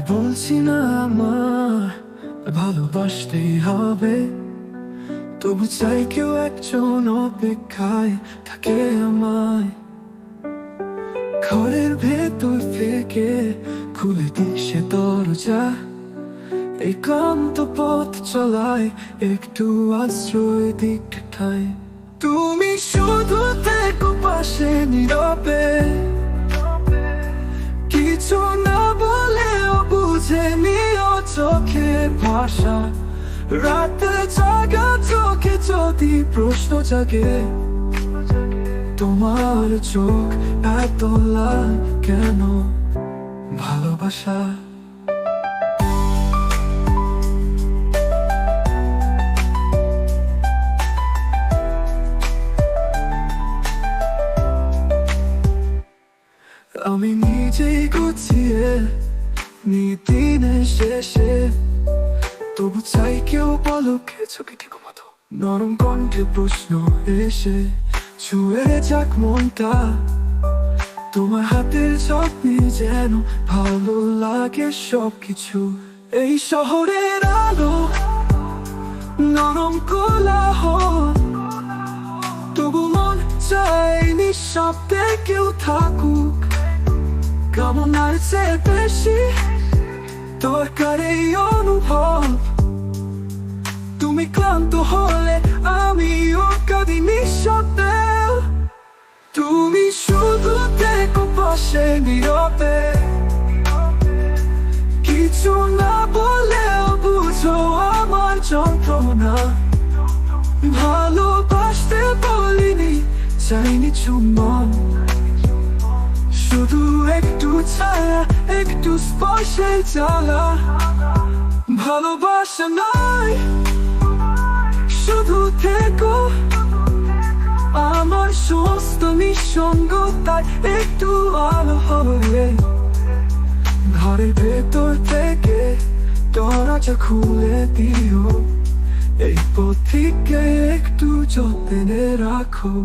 বলছি না আমার ভালোবাসতেই হবে, তবু চাই কেউ একজন অপেক্ষায় থাকে আমায়। ঘরের ভেতর থেকে খুলে দিই সে দরজা, এই ক্লান্ত পথ চলায় একটু আশ্রয় দিক ঠাই। তুমি শুধু থেকো পাশে নীরবে, কিছু না বলেও বুঝে নিও চোখের ভাষা। রাতে জাগা চোখে যদি প্রশ্ন জাগে, তোমার চোখ এত লাল কেন? ভালোবাসা আমি নিজেই গুছিয়ে নি দিনের শেষে, তবু চাই কেউ পলকে চোখে ঠিক মতো নরম কণ্ঠে প্রশ্ন এসে ছুঁয়ে যাক মনটা। তোমার হাতের যত্নে যেন ভালো লাগে সবকিছু। এই শহরের আলো নরম কোলাহল, তবু মন চাই নিঃশব্দে কেউ থাকুক। কেমন আছে বেশি দরকার এই অনুভব, তুমি ক্লান্ত হলে আমিও কাঁদি নিঃশব্দে। তুমি শুধু দেখো পাশে নীরবে, কিছু না বলেও বুঝো আমার যন্ত্রণা। ভালোবাসতে বলিনি, চাইনি চুম্বন, শুধু একটু ছায়া, একটু স্পর্শের জ্বালা। ভালোবাসা নয় শুধু থেকো আমার সমস্ত নিঃসঙ্গতায় একটু আলো হবে। ঘরের ভেতর থেকে দরজা খুলে দিও, এই পথিকে একটু যত্নে রাখো।